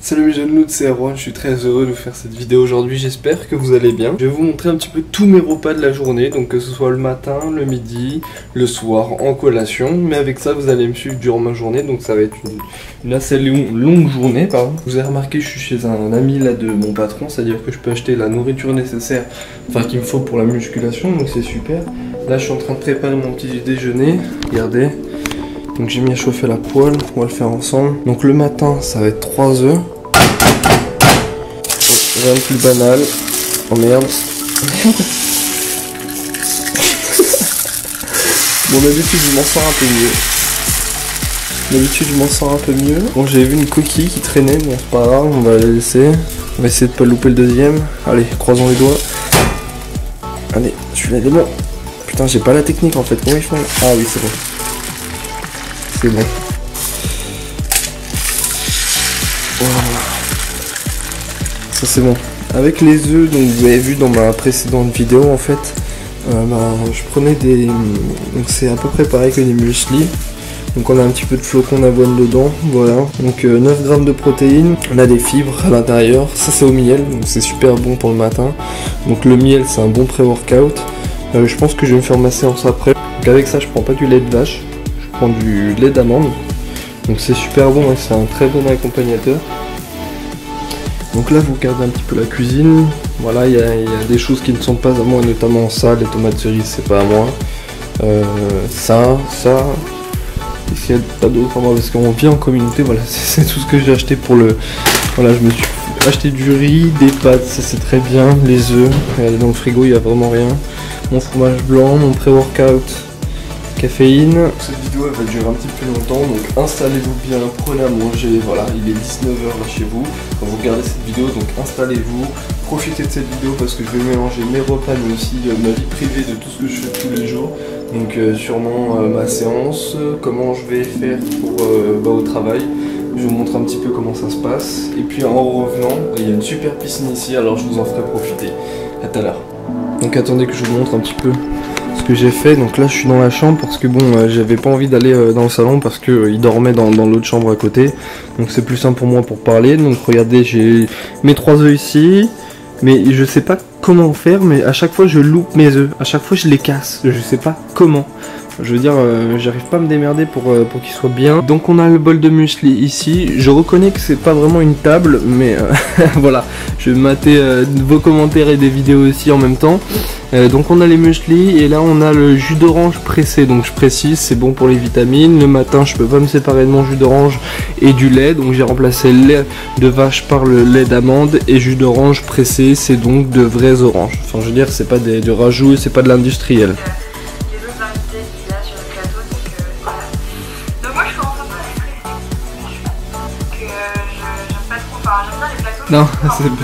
Salut mes jeunes loups, c'est Erwan, je suis très heureux de vous faire cette vidéo aujourd'hui, j'espère que vous allez bien. Je vais vous montrer un petit peu tous mes repas de la journée, donc que ce soit le matin, le midi, le soir, en collation. Mais avec ça, vous allez me suivre durant ma journée, donc ça va être une assez longue journée. Pardon. Vous avez remarqué, je suis chez un ami là de mon patron, c'est-à-dire que je peux acheter la nourriture nécessaire, enfin qu'il me faut pour la musculation, donc c'est super. Là, je suis en train de préparer mon petit déjeuner, regardez. Donc j'ai mis à chauffer la poêle, on va le faire ensemble. Donc le matin, ça va être 3 œufs. Rien de plus banal. Oh merde. Bon, d'habitude je m'en sors un peu mieux. Bon, j'ai vu une coquille qui traînait, bon c'est pas grave, on va la laisser. On va essayer de pas louper le deuxième. Allez, croisons les doigts. Allez, celui-là il est bon. Putain, j'ai pas la technique en fait, comment ils font? Ah oui, c'est bon. C'est bon. Voilà. Ça c'est bon. Avec les œufs, donc vous avez vu dans ma précédente vidéo en fait, je prenais des... Donc c'est à peu près pareil que des muesli. Donc on a un petit peu de flocons d'avoine dedans, voilà. Donc 9 grammes de protéines, on a des fibres à l'intérieur. Ça c'est au miel, donc c'est super bon pour le matin. Donc le miel c'est un bon pré-workout. Je pense que je vais me faire ma séance après. Donc avec ça je prends pas du lait de vache, je prends du lait d'amande. Donc c'est super bon et c'est un très bon accompagnateur. Donc là vous regardez un petit peu la cuisine, voilà il y a des choses qui ne sont pas à moi, notamment ça, les tomates cerises c'est pas à moi, ça, et s'il n'y a pas d'autre à moi parce qu'on vit en communauté, voilà c'est tout ce que j'ai acheté pour le... Voilà, je me suis acheté du riz, des pâtes, ça c'est très bien, les œufs, regardez dans le frigo il n'y a vraiment rien, mon fromage blanc, mon pré-workout, caféine. Cette vidéo elle va durer un petit peu longtemps, donc installez-vous bien, prenez à manger, voilà, il est 19h là chez vous, quand vous regardez cette vidéo, donc installez-vous, profitez de cette vidéo parce que je vais mélanger mes repas mais aussi ma vie privée de tout ce que je fais tous les jours, donc sûrement ma séance, comment je vais faire pour, au travail, je vous montre un petit peu comment ça se passe, et puis en revenant, il y a une super piscine ici, alors je vous en ferai profiter, à tout à l'heure. Donc attendez que je vous montre un petit peu ce que j'ai fait. Donc là je suis dans la chambre parce que bon j'avais pas envie d'aller dans le salon parce que il dormait dans l'autre chambre à côté, donc c'est plus simple pour moi pour parler. Donc regardez, j'ai mes 3 œufs ici, mais je sais pas comment faire, mais à chaque fois je loupe mes œufs, à chaque fois je les casse, je sais pas comment. Je veux dire, j'arrive pas à me démerder pour qu'ils soient bien. Donc on a le bol de muesli ici. Je reconnais que c'est pas vraiment une table, mais voilà. Je vais mater vos commentaires et des vidéos aussi en même temps. Donc on a les muesli et là on a le jus d'orange pressé. Donc je précise, c'est bon pour les vitamines. Le matin, je peux pas me séparer de mon jus d'orange et du lait. Donc j'ai remplacé le lait de vache par le lait d'amande et jus d'orange pressé. C'est donc de vrais oranges. Enfin, je veux dire, c'est pas du rajout, c'est pas de l'industriel. Non,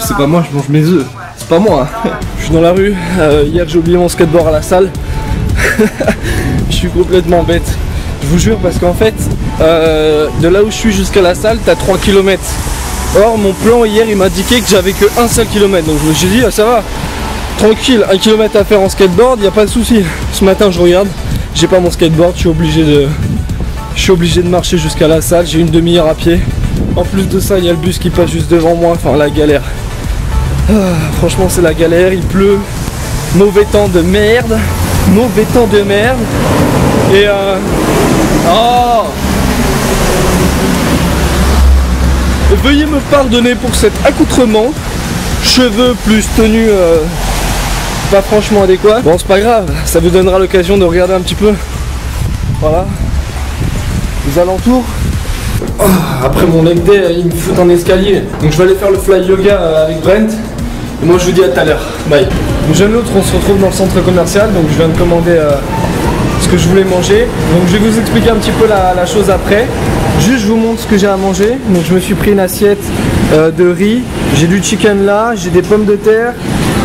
c'est pas moi, je mange mes œufs. C'est pas moi. Je suis dans la rue. Hier j'ai oublié mon skateboard à la salle. Je suis complètement bête. Je vous jure parce qu'en fait, de là où je suis jusqu'à la salle, t'as 3 km. Or mon plan hier il m'a indiqué que j'avais que un seul kilomètre. Donc je me suis dit, ah, ça va, tranquille, 1 km à faire en skateboard, y a pas de souci. Ce matin je regarde, j'ai pas mon skateboard, je suis obligé de marcher jusqu'à la salle, j'ai une demi-heure à pied. En plus de ça, il y a le bus qui passe juste devant moi, enfin la galère. Franchement, c'est la galère, il pleut. Mauvais temps de merde. Et oh, veuillez me pardonner pour cet accoutrement. Cheveux plus tenue pas franchement adéquat. Bon, c'est pas grave, ça vous donnera l'occasion de regarder un petit peu. Voilà. Les alentours. Oh, après mon leg day, il me fout un escalier. Donc je vais aller faire le fly yoga avec Brent. Et moi je vous dis à tout à l'heure. Bye. Jeune l'autre, on se retrouve dans le centre commercial. Donc je viens de commander ce que je voulais manger. Donc je vais vous expliquer un petit peu la chose après. Juste je vous montre ce que j'ai à manger. Donc je me suis pris une assiette de riz. J'ai du chicken là, j'ai des pommes de terre.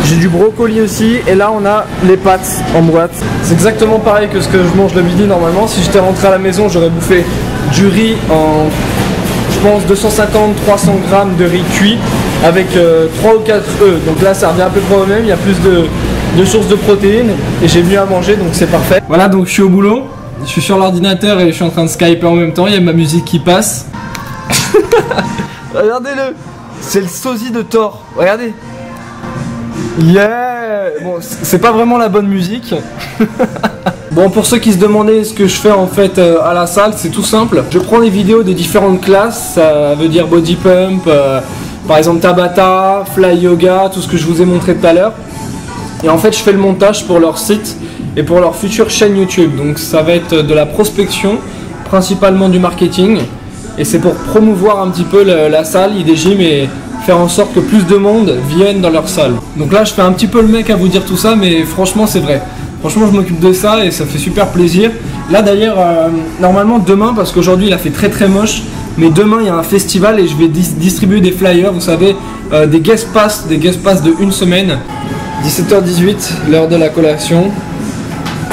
J'ai du brocoli aussi, et là on a les pâtes en boîte. C'est exactement pareil que ce que je mange le midi normalement. Si j'étais rentré à la maison, j'aurais bouffé du riz en, je pense, 250-300 grammes de riz cuit avec 3 ou 4 œufs. Donc là ça revient un peu près au même, il y a plus de sources de protéines et j'ai mieux à manger, donc c'est parfait. Voilà, donc je suis au boulot, je suis sur l'ordinateur et je suis en train de Skyper en même temps, il y a ma musique qui passe. Regardez-le. C'est le sosie de Thor. Regardez. Yeah. Bon, c'est pas vraiment la bonne musique. Bon, pour ceux qui se demandaient ce que je fais en fait à la salle, c'est tout simple. Je prends des vidéos de différentes classes, ça veut dire body pump, par exemple Tabata, fly yoga, tout ce que je vous ai montré tout à l'heure. Et en fait, je fais le montage pour leur site et pour leur future chaîne YouTube. Donc ça va être de la prospection, principalement du marketing. Et c'est pour promouvoir un petit peu la salle IDGym et faire en sorte que plus de monde vienne dans leur salle. Donc là, je fais un petit peu le mec à vous dire tout ça, mais franchement, c'est vrai. Franchement, je m'occupe de ça et ça fait super plaisir. Là d'ailleurs, normalement demain, parce qu'aujourd'hui il a fait très très moche, mais demain il y a un festival et je vais distribuer des flyers, vous savez, des guest pass de une semaine. 17h18, l'heure de la collation.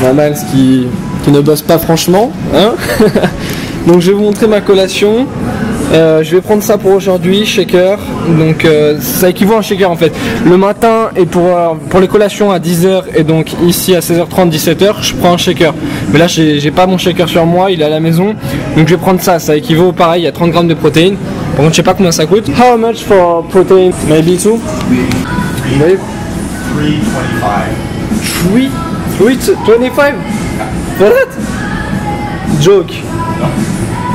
Normal, qui ne bosse pas franchement, hein. Donc je vais vous montrer ma collation. Je vais prendre ça pour aujourd'hui, shaker. Donc ça équivaut à un shaker en fait. Le matin et pour les collations à 10h et donc ici à 16h30, 17h, je prends un shaker. Mais là j'ai pas mon shaker sur moi, il est à la maison. Donc je vais prendre ça, ça équivaut pareil à 30 grammes de protéines. Par contre je sais pas combien ça coûte. How much for protein? Maybe two? Maybe. 3.25? For that? Joke.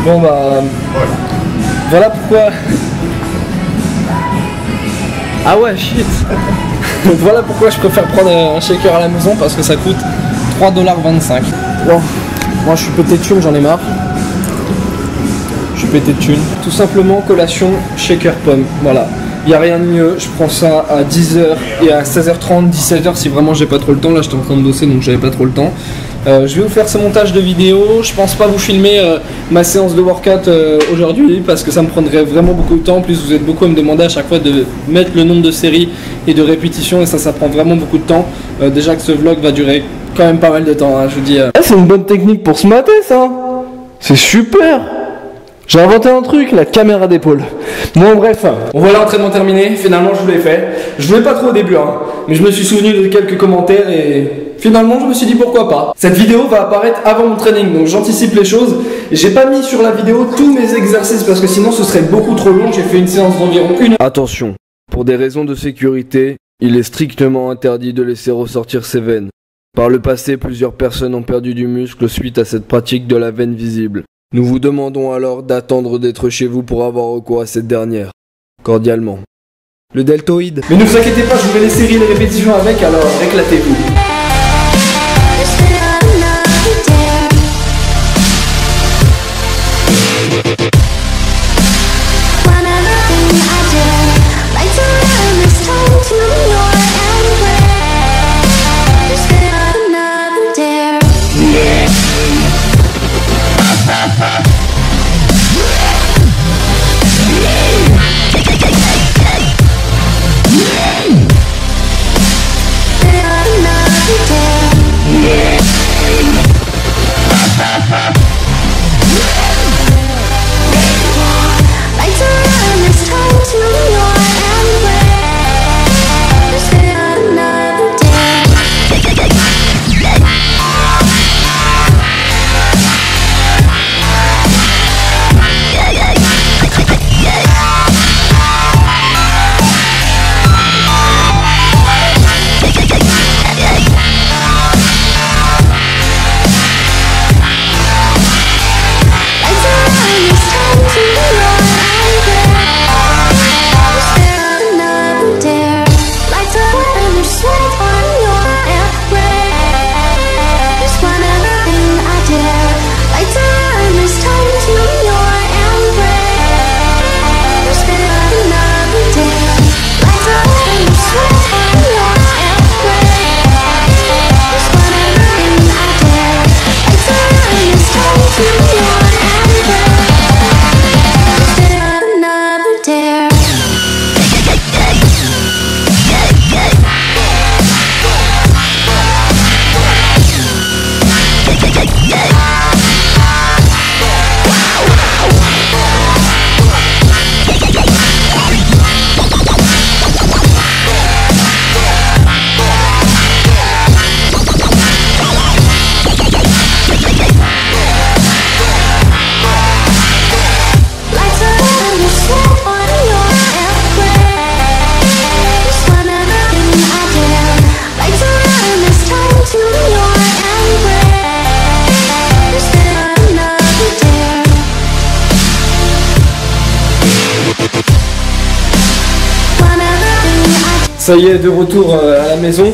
Bon bah... Voilà pourquoi... Ah ouais, shit. Voilà pourquoi je préfère prendre un shaker à la maison, parce que ça coûte 3,25$. Bon, moi je suis pété de thunes, j'en ai marre. Je suis pété de thunes. Tout simplement, collation, shaker pomme, voilà. Il n'y a rien de mieux, je prends ça à 10h et à 16h30, 17h si vraiment j'ai pas trop le temps. Là j'étais en train de bosser donc j'avais pas trop le temps. Je vais vous faire ce montage de vidéo. Je pense pas vous filmer ma séance de workout aujourd'hui parce que ça me prendrait vraiment beaucoup de temps. En plus vous êtes beaucoup à me demander à chaque fois de mettre le nombre de séries et de répétitions et ça prend vraiment beaucoup de temps. Déjà que ce vlog va durer quand même pas mal de temps, hein, je vous dis. C'est une bonne technique pour se mater ça. C'est super. J'ai inventé un truc, la caméra d'épaule. Bon bref, voilà l'entraînement terminé, finalement je l'ai fait. Je voulais pas trop au début, hein, mais je me suis souvenu de quelques commentaires et finalement je me suis dit pourquoi pas. Cette vidéo va apparaître avant mon training, donc j'anticipe les choses. J'ai pas mis sur la vidéo tous mes exercices parce que sinon ce serait beaucoup trop long, j'ai fait une séance d'environ 1 heure. Attention, pour des raisons de sécurité, il est strictement interdit de laisser ressortir ses veines. Par le passé, plusieurs personnes ont perdu du muscle suite à cette pratique de la veine visible. Nous vous demandons alors d'attendre d'être chez vous pour avoir recours à cette dernière. Cordialement. Le deltoïde. Mais ne vous inquiétez pas, je vous mets les séries et les répétitions avec, alors éclatez-vous. Ça y est, de retour à la maison.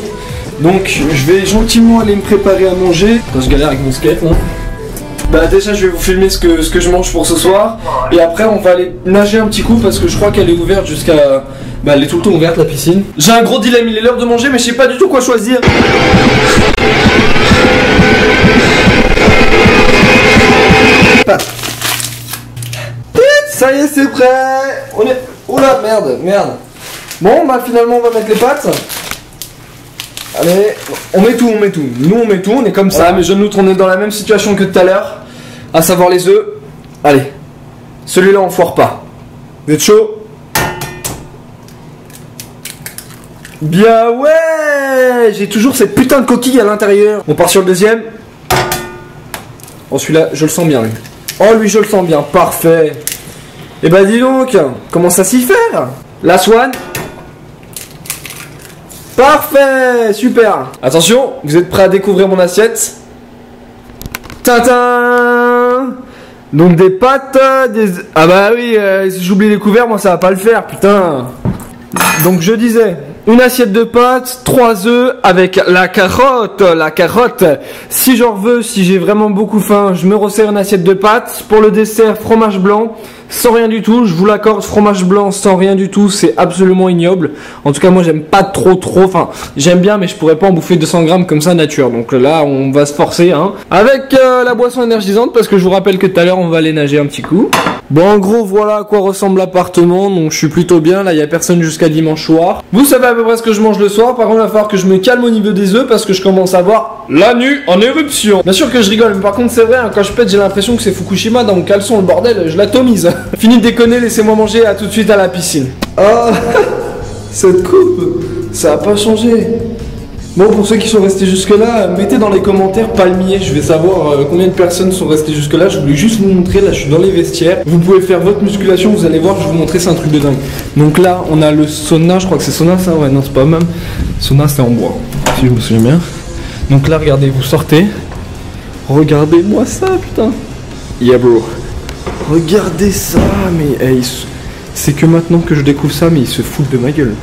Donc je vais gentiment aller me préparer à manger. Quand je galère avec mon skate, hein. Bah déjà je vais vous filmer ce que je mange pour ce soir. Et après on va aller nager un petit coup parce que je crois qu'elle est ouverte jusqu'à... Bah elle est tout le temps ouverte la piscine. J'ai un gros dilemme, il est l'heure de manger mais je sais pas du tout quoi choisir. Ça y est, c'est prêt. On est... Oula, merde. Bon, bah finalement, on va mettre les pâtes. Allez, on met tout. Nous, on met tout, on est comme ça. Mais je nous on est dans la même situation que tout à l'heure. À savoir les œufs. Allez, celui-là, on foire pas. Vous êtes chaud? Bien ouais. J'ai toujours cette putain de coquille à l'intérieur. On part sur le deuxième. Oh, celui-là, je le sens bien, lui. Oh, lui, je le sens bien. Parfait. Eh ben dis donc, comment ça s'y faire? La swan. Parfait, super. Attention, vous êtes prêts à découvrir mon assiette? Tintin. Donc des pâtes, des... Ah bah oui, si j'oublie les couverts, moi ça va pas le faire, putain. Donc je disais, une assiette de pâtes, 3 œufs avec la carotte. Si j'en veux, si j'ai vraiment beaucoup faim, je me resserre une assiette de pâtes. Pour le dessert, fromage blanc. Sans rien du tout, je vous l'accorde, fromage blanc sans rien du tout, c'est absolument ignoble. En tout cas, moi j'aime pas trop, enfin, j'aime bien, mais je pourrais pas en bouffer 200 grammes comme ça nature. Donc là, on va se forcer, hein. Avec la boisson énergisante, parce que je vous rappelle que tout à l'heure, on va aller nager un petit coup. Bon, en gros, voilà à quoi ressemble l'appartement, donc je suis plutôt bien. Là, il y a personne jusqu'à dimanche soir. Vous savez à peu près ce que je mange le soir. Par contre, il va falloir que je me calme au niveau des œufs, parce que je commence à voir la nuit en éruption. Bien sûr que je rigole, mais par contre, c'est vrai, hein, quand je pète, j'ai l'impression que c'est Fukushima dans mon caleçon, le bordel, je l'atomise. Fini de déconner, laissez-moi manger, à tout de suite à la piscine. Ah, cette coupe, ça a pas changé. Bon, pour ceux qui sont restés jusque là, mettez dans les commentaires palmier, je vais savoir combien de personnes sont restées jusque là. Je voulais juste vous montrer, là je suis dans les vestiaires. Vous pouvez faire votre musculation, vous allez voir, je vais vous montrer, c'est un truc de dingue. Donc là, on a le sauna, je crois que c'est sauna ça, ouais non c'est pas même. Sauna c'est en bois, si je me souviens bien. Donc là, regardez, vous sortez. Regardez-moi ça, putain. Yeah bro. Regardez ça, mais hey, c'est que maintenant que je découvre ça, mais ils se foutent de ma gueule.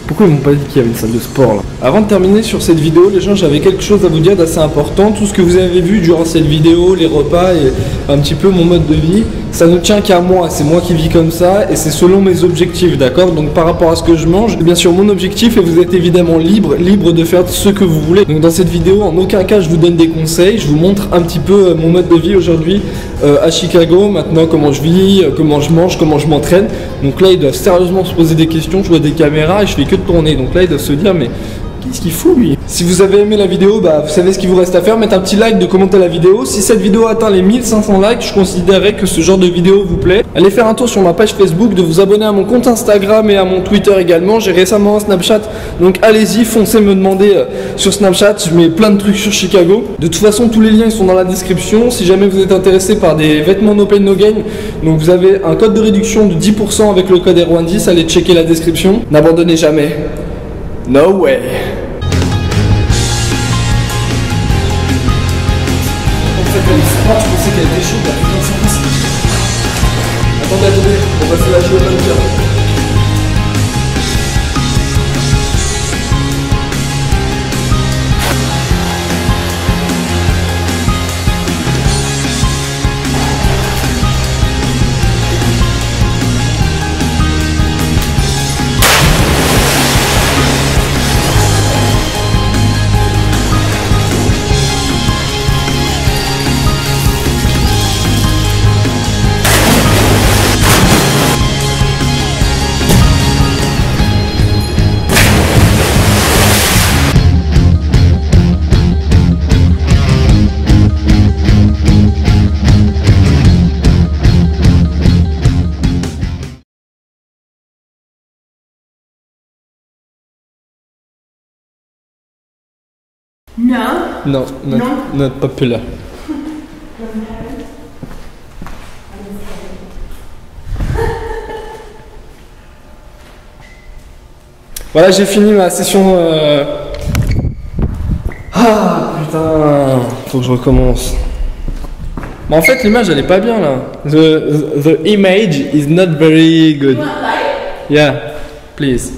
Pourquoi ils m'ont pas dit qu'il y avait une salle de sport là? Avant de terminer sur cette vidéo, les gens, j'avais quelque chose à vous dire d'assez important. Tout ce que vous avez vu durant cette vidéo, les repas et un petit peu mon mode de vie, ça ne tient qu'à moi. C'est moi qui vis comme ça et c'est selon mes objectifs, d'accord? Donc par rapport à ce que je mange, bien sûr mon objectif et vous êtes évidemment libre de faire ce que vous voulez. Donc dans cette vidéo, en aucun cas je vous donne des conseils, je vous montre un petit peu mon mode de vie aujourd'hui à Chicago, maintenant comment je vis, comment je mange, comment je m'entraîne. Donc là ils doivent sérieusement se poser des questions, je vois des caméras et je fais que de tourner. Donc là ils doivent se dire mais qu'est-ce qu'il fout lui? Si vous avez aimé la vidéo, bah vous savez ce qu'il vous reste à faire, mettre un petit like, de commenter la vidéo. Si cette vidéo atteint les 1500 likes, je considérerais que ce genre de vidéo vous plaît. Allez faire un tour sur ma page Facebook, de vous abonner à mon compte Instagram et à mon Twitter également. J'ai récemment un Snapchat, donc allez-y, foncez me demander sur Snapchat, je mets plein de trucs sur Chicago. De toute façon, tous les liens ils sont dans la description. Si jamais vous êtes intéressé par des vêtements no pain no gain, donc vous avez un code de réduction de 10% avec le code Erwan10, allez checker la description. N'abandonnez jamais. No way. Je pensais qu'elle était chaude, la putain de service. Attendez, on va se la jouer au bunker. No. No, not popular. Voilà, j'ai fini ma session. Ah putain, faut que je recommence. Mais en fait, l'image elle est pas bien là. The image is not very good. You want light? Yeah, please.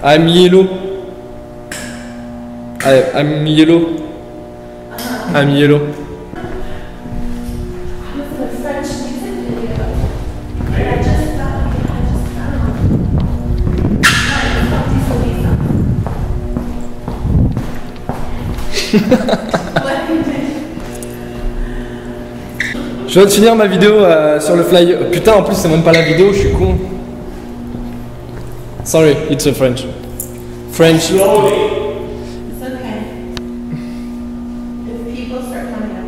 I'm yellow. I'm yellow. I'm yellow. Je viens de finir ma vidéo sur le fly. Putain, en plus, c'est même pas la vidéo, je suis con. Sorry, it's a French. French. It's okay. If people start coming up,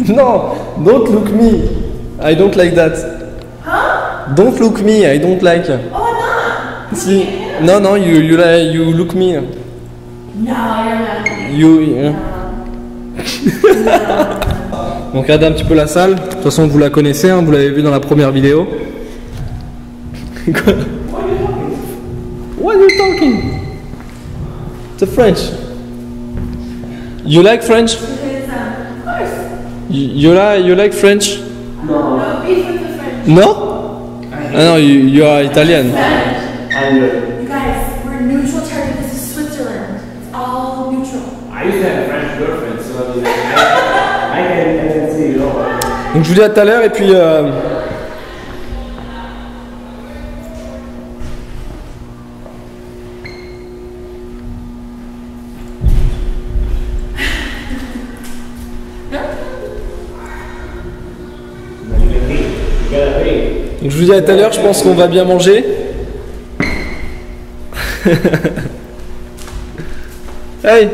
No, don't look me. I don't like that. huh? Don't look me, I don't like. Oh, I'm not. Si. No, you look me. No, you're not. You. No. Donc regardez un petit peu la salle. De toute façon, vous la connaissez, hein, vous l'avez vu dans la première vidéo. Quoi? What are you talking? The French. You like French? Because, of course. You like French? No beef with the French. No? Ah no, you are Italian. You guys, we're neutral territory. This is Switzerland. It's all neutral. I used to have a French girlfriend, so I can see it all. Donc je vous dis à tout à l'heure et puis donc je vous dis à tout à l'heure, je pense qu'on va bien manger. Hey!